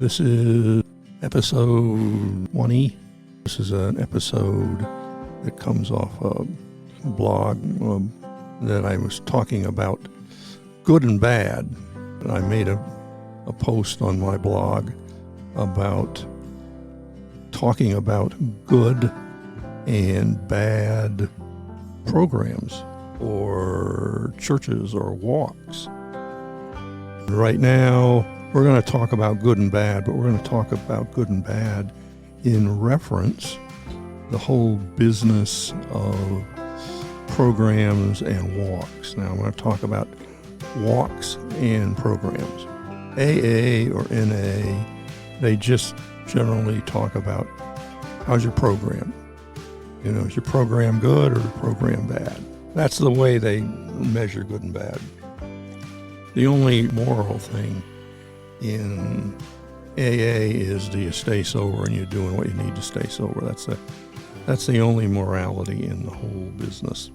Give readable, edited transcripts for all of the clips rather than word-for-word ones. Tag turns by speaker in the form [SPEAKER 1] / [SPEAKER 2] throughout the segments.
[SPEAKER 1] This is episode 20. This is an episode that comes off a blog that I was talking about good and bad. And I made a post on my blog about talking about good and bad programs or churches or walks. Right now, we're going to talk about good and bad, but we're going to talk about good and bad in reference the whole business of programs and walks. Now, I'm going to talk about walks and programs. AA or NA, they just generally talk about how's your program. You know, is your program good or the program bad? That's the way they measure good and bad. The only moral thing in AA is, do you stay sober and you're doing what you need to stay sober? That's the only morality in the whole business.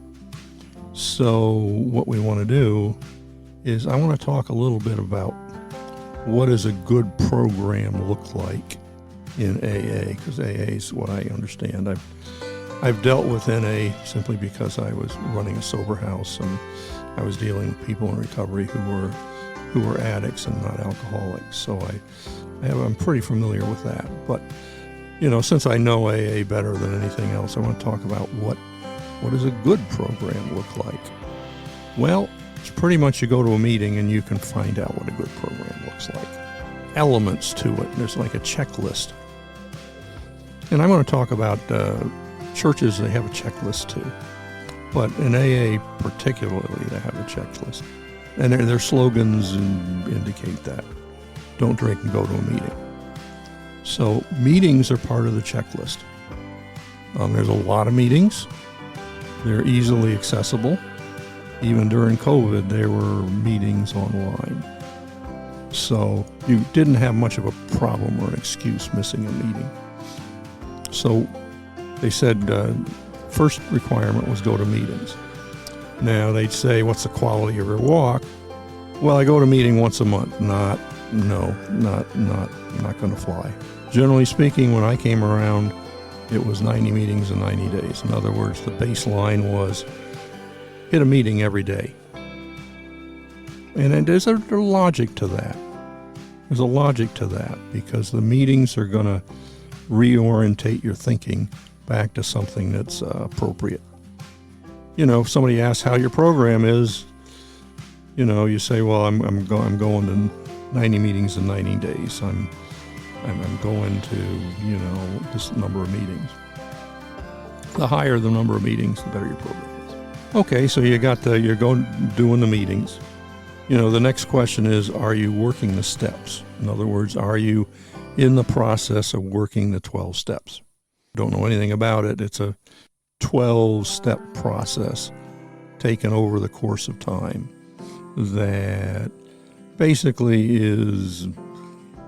[SPEAKER 1] So what we want to do is I want to talk a little bit about what does a good program look like in AA, because AA is what I understand. I've dealt with NA simply because I was running a sober house and I was dealing with people in recovery who were addicts and not alcoholics. So I'm pretty familiar with that. But, you know, since I know AA better than anything else, I want to talk about what does a good program look like? Well, it's pretty much you go to a meeting and you can find out what a good program looks like. Elements to it. There's like a checklist. And I'm going to talk about churches, they have a checklist too. But in AA particularly, they have a checklist. And their slogans indicate that. Don't drink and go to a meeting. So meetings are part of the checklist. There's a lot of meetings. They're easily accessible. Even during COVID, there were meetings online. So you didn't have much of a problem or an excuse missing a meeting. So they said first requirement was go to meetings. Now they'd say, what's the quality of your walk? Well, I go to a meeting once a month. Not going to fly. Generally speaking, when I came around, it was 90 meetings in 90 days. In other words, the baseline was hit a meeting every day. And there's a logic to that. There's a logic to that because the meetings are going to reorientate your thinking back to something that's appropriate. You know, if somebody asks how your program is, you know, you say, well, I'm going to 90 meetings in 90 days. I'm going to, you know, this number of meetings. The higher the number of meetings, the better your program is. Okay, so you're doing the meetings. You know, the next question is, are you working the steps? In other words, are you in the process of working the 12 steps? Don't know anything about it. It's a 12-step process taken over the course of time that basically is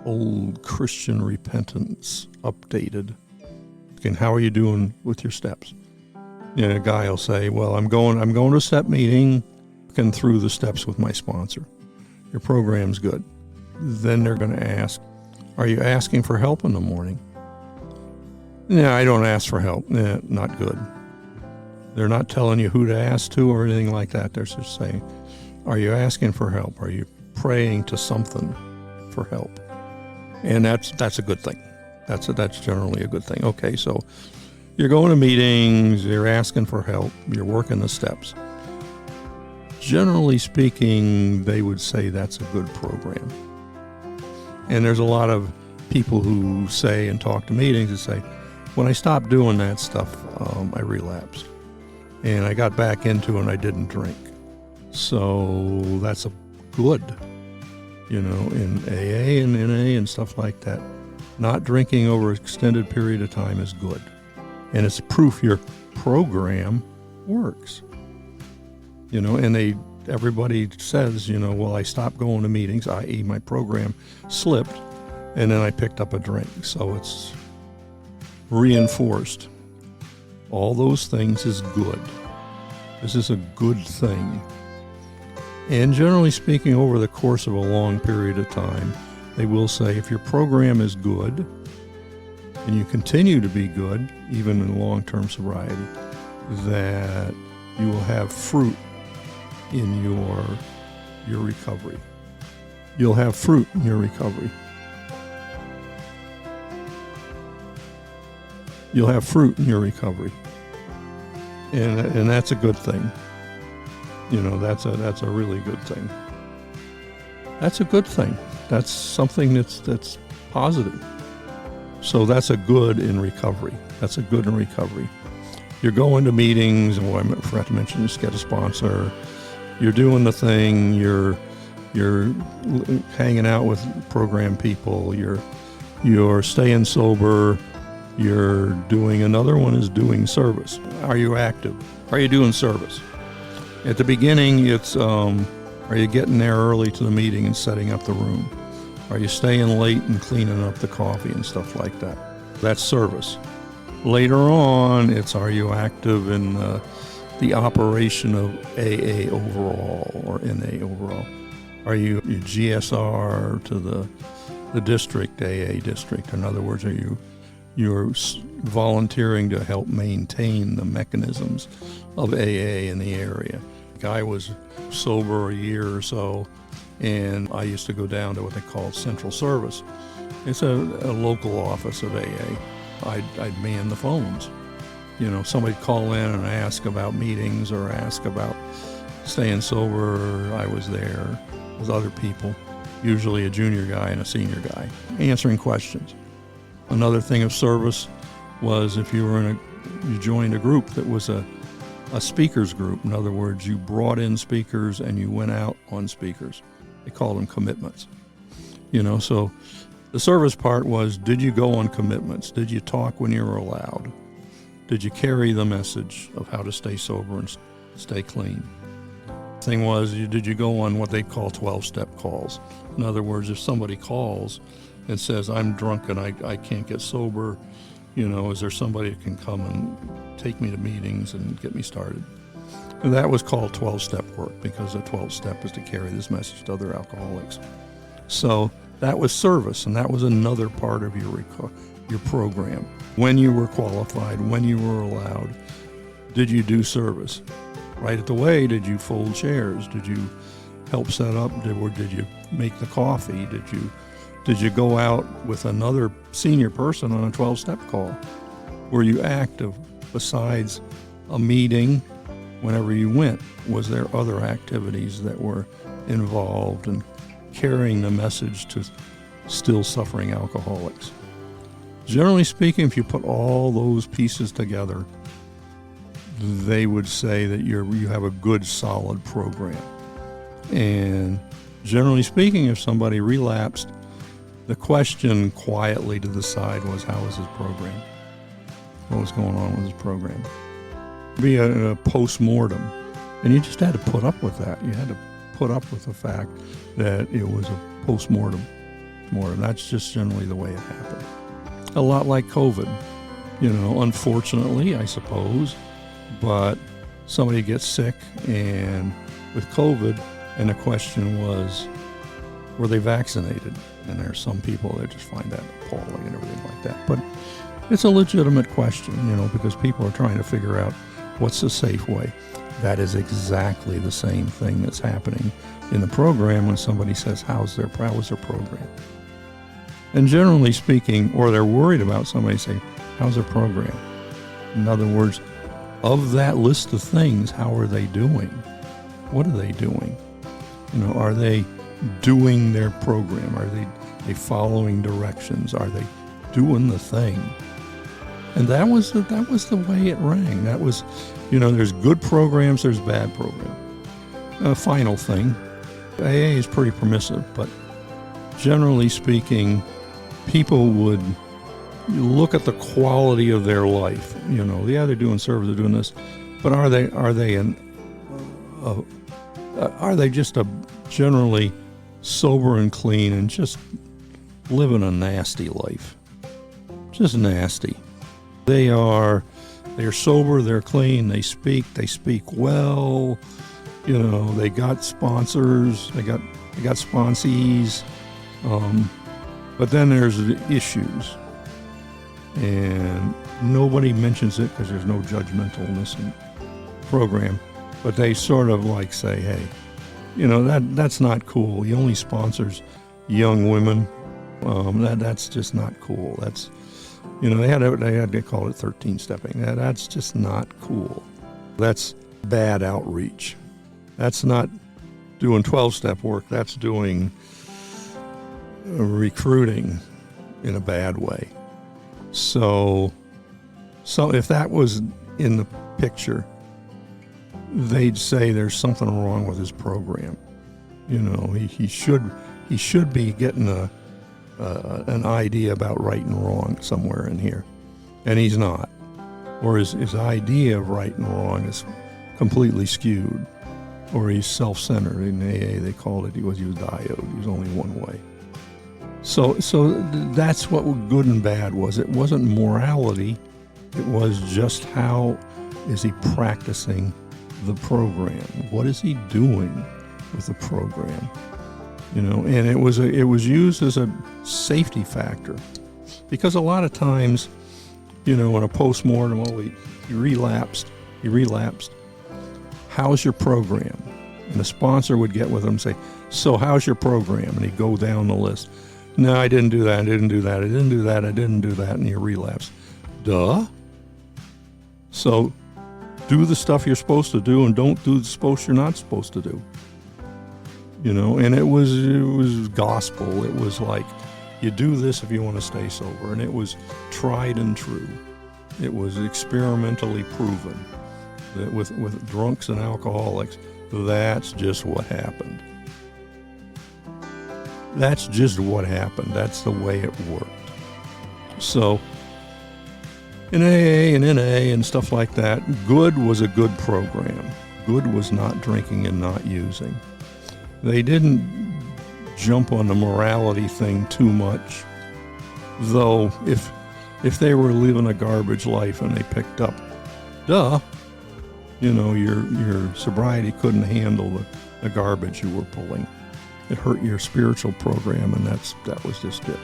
[SPEAKER 1] old Christian repentance updated. And how are you doing with your steps? You know, a guy will say, well, I'm going to a step meeting, working through the steps with my sponsor. Your program's good. Then they're going to ask, are you asking for help in the morning? Yeah, I don't ask for help. Not good. They're not telling you who to ask to or anything like that. They're just saying, are you asking for help? Are you praying to something for help? And that's a good thing. That's generally a good thing. Okay, so you're going to meetings, you're asking for help, you're working the steps. Generally speaking, they would say that's a good program. And there's a lot of people who say and talk to meetings and say, when I stopped doing that stuff, I relapsed. And I got back into it and I didn't drink. So that's a good, you know, in AA and NA and stuff like that. Not drinking over an extended period of time is good. And it's proof your program works. You know, and everybody says, you know, well, I stopped going to meetings, i.e. my program slipped, and then I picked up a drink. So it's reinforced. All those things is good. This is a good thing. And generally speaking, over the course of a long period of time, they will say if your program is good and you continue to be good, even in long-term sobriety, that you will have fruit in your recovery. You'll have fruit in your recovery. You'll have fruit in your recovery. And that's a good thing. That's a really good thing. That's a good thing. That's something that's positive. So that's a good in recovery. That's a good in recovery. You're going to meetings, and I forgot to mention, just get a sponsor. You're doing the thing. You're hanging out with program people. You're staying sober. You're doing, another one is doing service. Are you active? Are you doing service? At the beginning, it's, are you getting there early to the meeting and setting up the room? Are you staying late and cleaning up the coffee and stuff like that? That's service. Later on, it's, are you active in the operation of AA overall or NA overall? Are you GSR to the district, AA district? In other words, you're volunteering to help maintain the mechanisms of AA in the area. I was sober a year or so, and I used to go down to what they call Central Service. It's a local office of AA. I'd man the phones. Somebody'd call in and ask about meetings or ask about staying sober. I was there with other people, usually a junior guy and a senior guy, answering questions. Another thing of service was if you joined a group that was a speakers group. In other words, you brought in speakers and you went out on speakers. They called them commitments. So the service part was, did you go on commitments? Did you talk when you were allowed? Did you carry the message of how to stay sober and stay clean? The thing was, did you go on what they call 12-step calls? In other words, if somebody calls and says, I'm drunk and I can't get sober, is there somebody that can come and take me to meetings and get me started? And that was called 12-step work, because the 12th step is to carry this message to other alcoholics. So that was service, and that was another part of your program. When you were qualified, when you were allowed, did you do service? Right at the way, did you fold chairs? Did you help set up? Did you make the coffee? Did you go out with another senior person on a 12-step call? Were you active besides a meeting? Whenever you went, was there other activities that were involved in carrying the message to still suffering alcoholics? Generally speaking, if you put all those pieces together, they would say that you have a good, solid program. And generally speaking, if somebody relapsed, the question quietly to the side was, how was his program? What was going on with his program? Be a post-mortem. And you just had to put up with that. You had to put up with the fact that it was a post-mortem. That's just generally the way it happened. A lot like COVID, unfortunately, I suppose, but somebody gets sick and with COVID, and the question was, were they vaccinated? And there's some people that just find that appalling and everything like that. But it's a legitimate question, because people are trying to figure out what's the safe way. That is exactly the same thing that's happening in the program when somebody says, how's their program? And generally speaking, or they're worried about somebody saying, how's their program? In other words, of that list of things, how are they doing? What are they doing? Are they doing their program? Are they following directions? Are they doing the thing? And that was the way it rang. That was, there's good programs, there's bad programs. Final thing, AA is pretty permissive, but generally speaking, people would look at the quality of their life. Yeah, they're doing service, they're doing this, but are they just a generally sober and clean and just living a nasty life? Just nasty. They're sober, they're clean, they speak well, they got sponsors, they got sponsees, But then there's the issues, and nobody mentions it because there's no judgmentalness in the program, but they sort of like say, hey, that's not cool. He only sponsors young women. That's just not cool. That's, they call it 13 stepping. That's just not cool. That's bad outreach. That's not doing 12-step work. That's doing recruiting in a bad way. So if that was in the picture, they'd say there's something wrong with his program. He should be getting an idea about right and wrong somewhere in here, and he's not. Or his idea of right and wrong is completely skewed, or he's self-centered. In AA, they called it he was diode. He was only one way. So that's what good and bad was. It wasn't morality. It was just how is he practicing the program? What is he doing with the program? And it was used as a safety factor, because a lot of times, in a postmortem, he relapsed. How's your program? And the sponsor would get with him and say, so how's your program? And he'd go down the list. No, I didn't do that. I didn't do that. I didn't do that. I didn't do that. And you relapse. Duh. So do the stuff you're supposed to do and don't do the stuff you're not supposed to do. And it was gospel. It was like, you do this if you want to stay sober. And it was tried and true. It was experimentally proven that with drunks and alcoholics, that's just what happened. That's just what happened. That's the way it worked. So in AA and NA and stuff like that, good was a good program. Good was not drinking and not using. They didn't jump on the morality thing too much, though if they were living a garbage life and they picked up, your sobriety couldn't handle the garbage you were pulling. It hurt your spiritual program, and that was just it.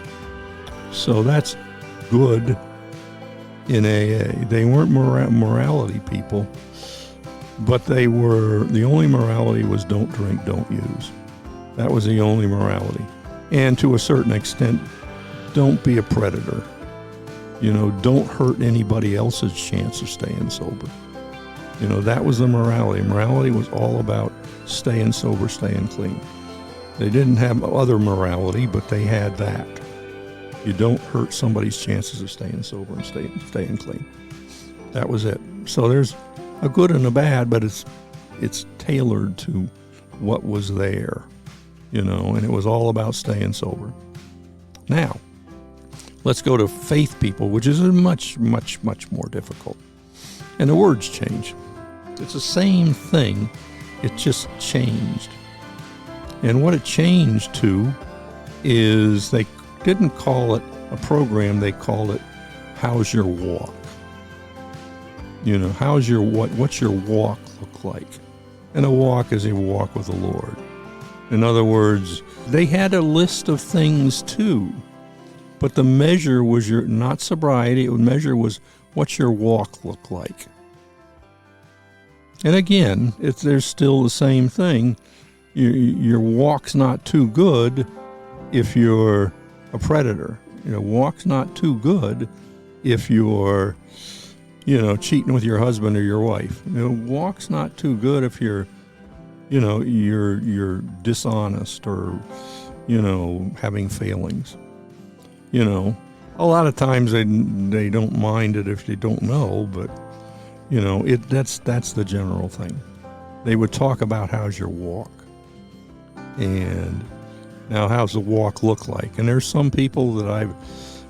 [SPEAKER 1] So that's good in AA. They weren't morality people, but the only morality was don't drink, don't use. That was the only morality. And to a certain extent, don't be a predator. Don't hurt anybody else's chance of staying sober. That was the morality. Morality was all about staying sober, staying clean. They didn't have other morality, but they had that. You don't hurt somebody's chances of staying sober and staying clean. That was it. So there's a good and a bad, but it's tailored to what was there, and it was all about staying sober. Now, let's go to faith people, which is much, much, much more difficult. And the words change. It's the same thing, it just changed. And what it changed to is they didn't call it a program, they called it How's Your Walk? What's your walk look like? And a walk is a walk with the Lord. In other words, they had a list of things too, but the measure was not sobriety, the measure was what's your walk look like? And again, there's still the same thing. Your walk's not too good if you're a predator. Walk's not too good if you're, cheating with your husband or your wife. Walk's not too good if you're dishonest or, having failings. A lot of times they don't mind it if they don't know, but, that's the general thing. They would talk about how's your walk. And now how's the walk look like? And there's some people that I've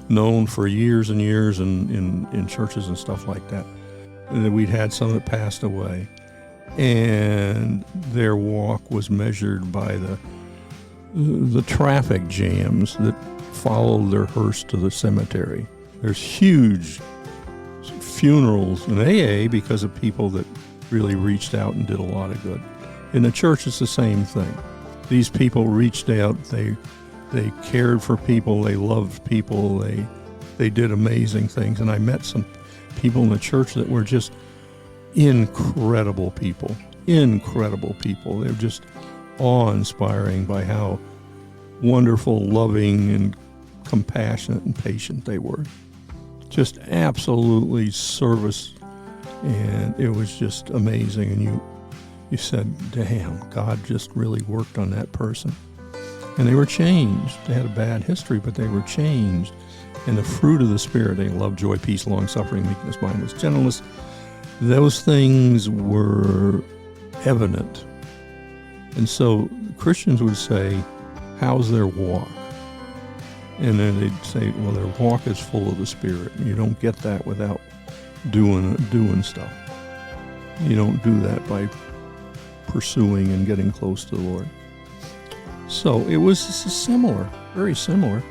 [SPEAKER 1] known for years and years in churches and stuff like that. And we'd had some that passed away. And their walk was measured by the traffic jams that followed their hearse to the cemetery. There's huge funerals in AA because of people that really reached out and did a lot of good. In the church, it's the same thing. These people reached out, they They cared for people. They loved people. They did amazing things. And I met some people in the church that were just incredible people. Incredible people. They were just awe-inspiring by how wonderful, loving, and compassionate and patient they were. Just absolutely service, and it was just amazing. And you said, damn, God just really worked on that person. And they were changed. They had a bad history, but they were changed. And the fruit of the Spirit, they love, joy, peace, long-suffering, meekness, mindfulness, gentleness. Those things were evident. And so Christians would say, how's their walk? And then they'd say, well, their walk is full of the Spirit. You don't get that without doing stuff. You don't do that by pursuing and getting close to the Lord. So it was similar, very similar.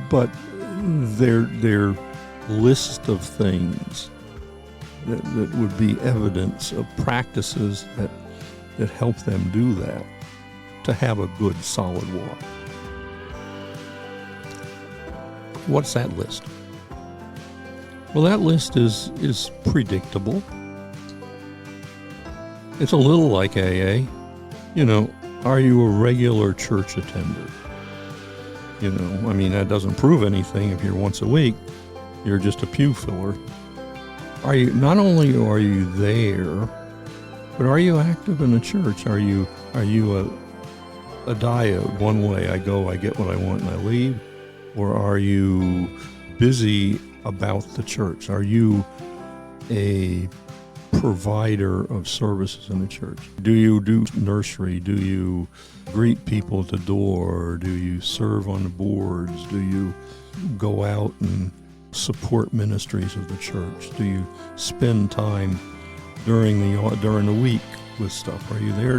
[SPEAKER 1] But their list of things that would be evidence of practices that help them do that, to have a good, solid walk. What's that list? Well, that list is predictable. It's a little like AA. Are you a regular church attender? That doesn't prove anything if you're once a week. You're just a pew filler. Not only are you there, but are you active in the church? Are you a diode, one way, I go, I get what I want, and I leave? Or are you busy about the church? Are you a provider of services in the church? Do you do nursery? Do you greet people at the door? Do you serve on the boards? Do you go out and support ministries of the church? Do you spend time during the week with stuff? Are you there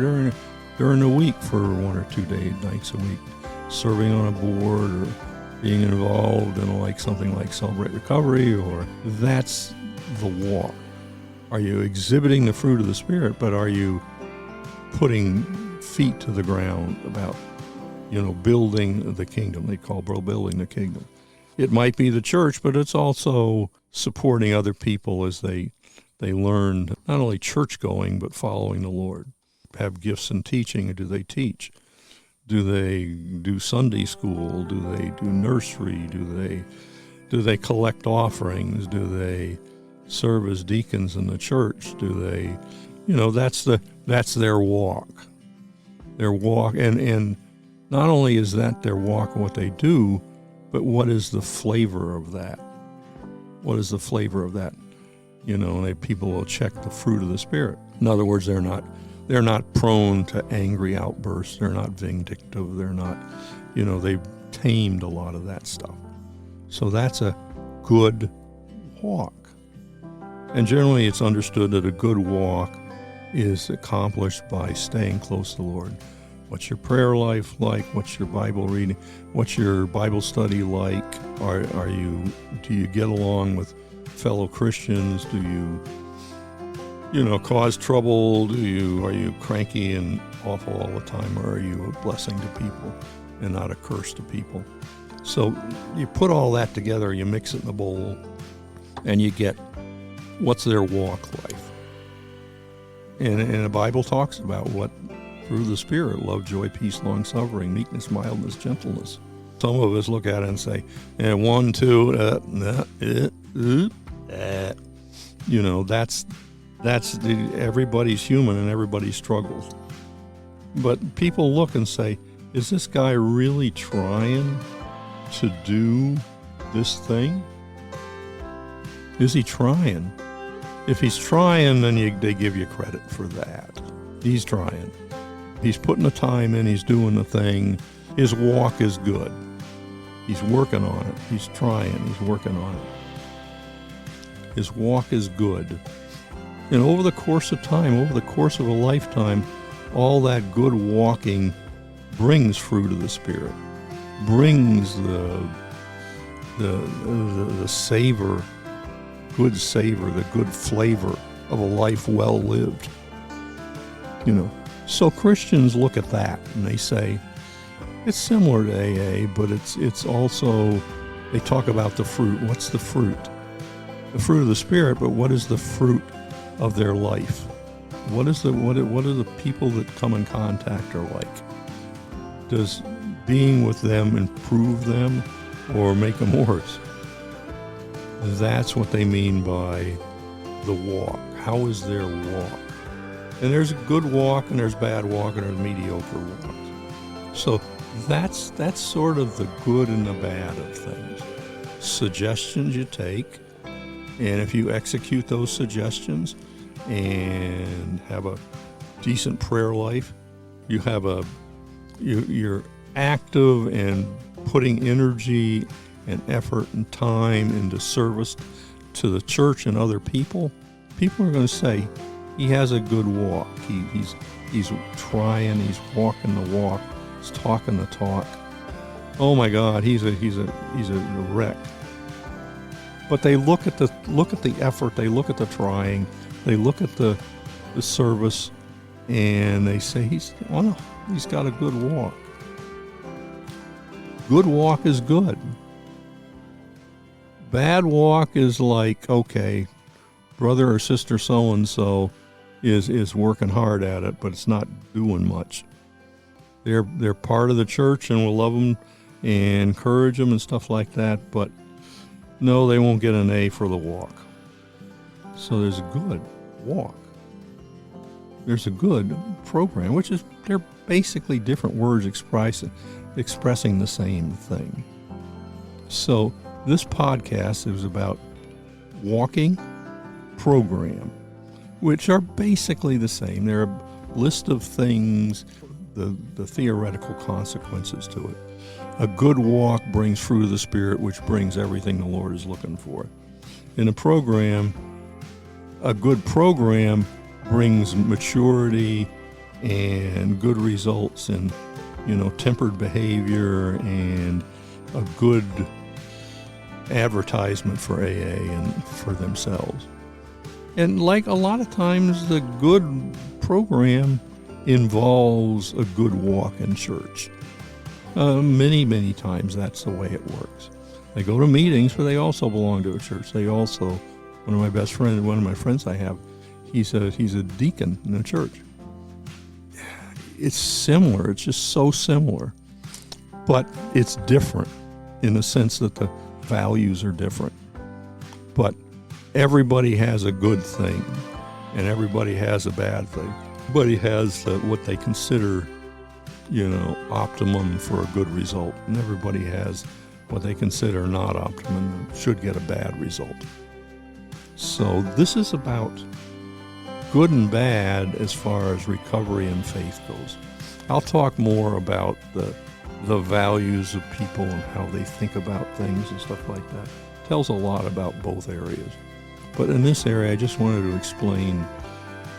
[SPEAKER 1] during the week for 1 or 2 nights a week, serving on a board or being involved in something like Celebrate Recovery? Or that's the walk. Are you exhibiting the fruit of the Spirit, but are you putting feet to the ground about, building the kingdom? They call building the kingdom. It might be the church, but it's also supporting other people as they learn not only church going, but following the Lord. Have gifts in teaching, or do they teach? Do they do Sunday school? Do they do nursery? Do they collect offerings? Do they serve as deacons in the church? Do they, that's their walk. Their walk, and not only is that their walk and what they do, but what is the flavor of that? What is the flavor of that? People will check the fruit of the Spirit. In other words, they're not prone to angry outbursts. They're not vindictive. They're not, they've tamed a lot of that stuff. So that's a good walk. And generally it's understood that a good walk is accomplished by staying close to the Lord. What's your prayer life like? What's your Bible reading? What's your Bible study like? Do you get along with fellow Christians? Do you cause trouble? Are you cranky and awful all the time? Or are you a blessing to people and not a curse to people? So you put all that together, you mix it in a bowl, and you get what's their walk life. And the Bible talks about what through the Spirit, love, joy, peace, long-suffering, meekness, mildness, gentleness. Some of us look at it and say, 1, 2, that's everybody's human and everybody struggles. But people look and say, is this guy really trying to do this thing? Is he trying? If he's trying, then they give you credit for that. He's trying. He's putting the time in. He's doing the thing. His walk is good. He's working on it. He's trying. He's working on it. His walk is good. And over the course of time, over the course of a lifetime, all that good walking brings fruit of the Spirit, brings the savor, good savor, the good flavor of a life well lived. So Christians look at that and they say, It's similar to AA, but it's also, they talk about the fruit. What's the fruit? The fruit of the Spirit, but what is the fruit of their life? What are the people that come in contact are like? Does being with them improve them or make them worse? That's what they mean by the walk. How is their walk? And there's a good walk, and there's bad walk, and there's mediocre walks. So that's sort of the good and the bad of things. Suggestions you take, and if you execute those suggestions and have a decent prayer life, you're active and putting energy and effort and time into service to the church and other people, people are going to say he has a good walk. He's trying. He's walking the walk. He's talking the talk. Oh my God, he's a wreck. But they look at the effort. They look at the trying. They look at the service, and they say he's got a good walk. Good walk is good. Bad walk is like, okay, brother or sister so-and-so is working hard at it, but it's not doing much. They're part of the church, and we'll love them and encourage them and stuff like that, but no, they won't get an A for the walk. So there's a good walk. There's a good program, which is, they're basically different words expressing the same thing. So this podcast is about walking, program, which are basically the same. They're a list of things, the theoretical consequences to it. A good walk brings fruit of the Spirit, which brings everything the Lord is looking for. In a program, a good program brings maturity and good results and, tempered behavior and a good advertisement for AA and for themselves. And like a lot of times, the good program involves a good walk in church. Many times that's the way it works. They go to meetings, but they also belong to a church. They also, one of my friends I have, he's a deacon in a church. It's similar. It's just so similar. But it's different in the sense that the values are different. But everybody has a good thing, and everybody has a bad thing. Everybody has what they consider, optimum for a good result, and everybody has what they consider not optimum and should get a bad result. So this is about good and bad as far as recovery and faith goes. I'll talk more about the values of people and how they think about things and stuff like that. It tells a lot about both areas. But in this area, I just wanted to explain,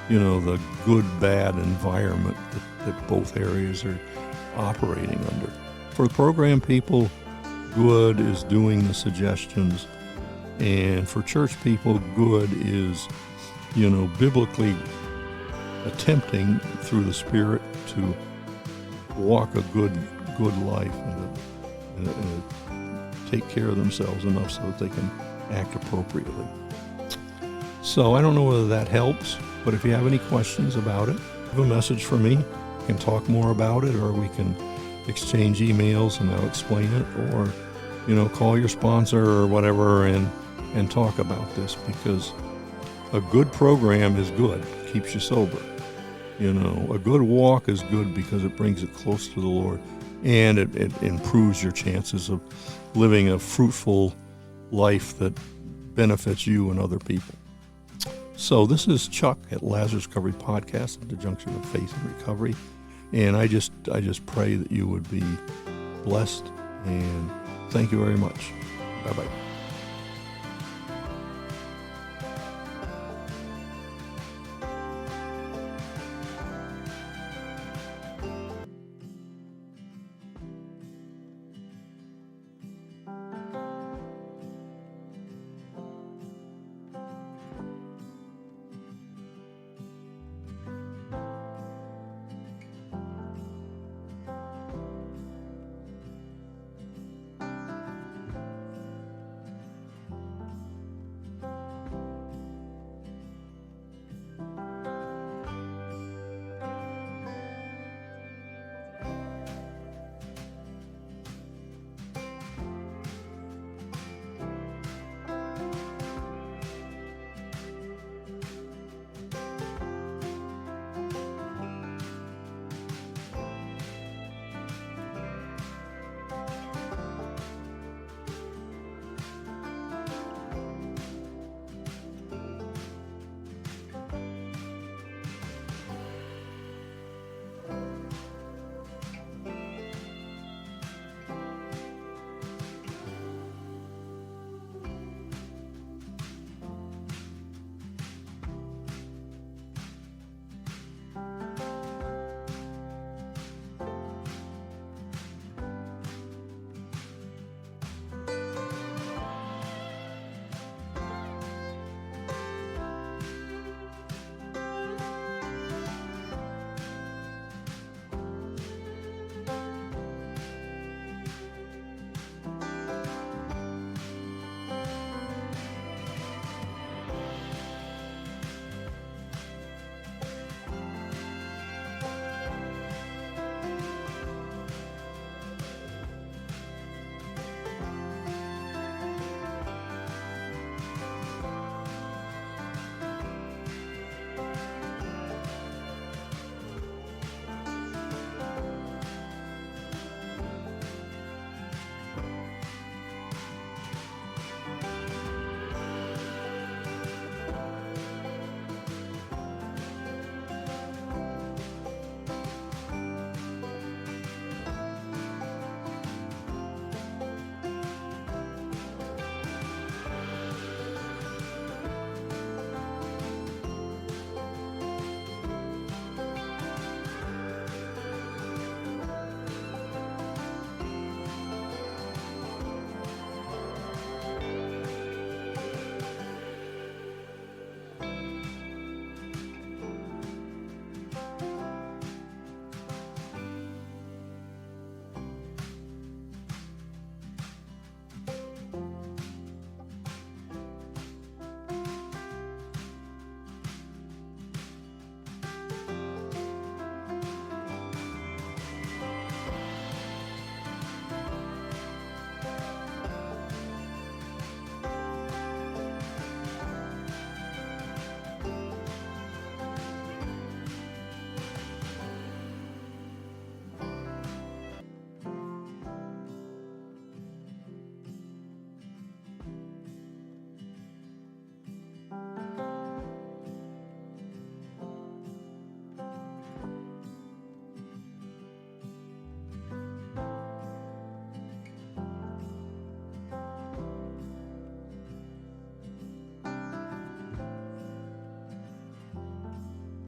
[SPEAKER 1] the good-bad environment that both areas are operating under. For program people, good is doing the suggestions, and for church people, good is, biblically attempting through the Spirit to walk a good life and take care of themselves enough so that they can act appropriately. So I don't know whether that helps, but if you have any questions about it, have a message for me. We can talk more about it, or we can exchange emails and I'll explain it, or, call your sponsor or whatever and talk about this, because a good program is good, keeps you sober. A good walk is good because it brings it close to the Lord, and it improves your chances of living a fruitful life that benefits you and other people. So this is Chuck at Lazarus Recovery Podcast at the junction of faith and recovery, and I just pray that you would be blessed, and thank you very much. Bye-bye.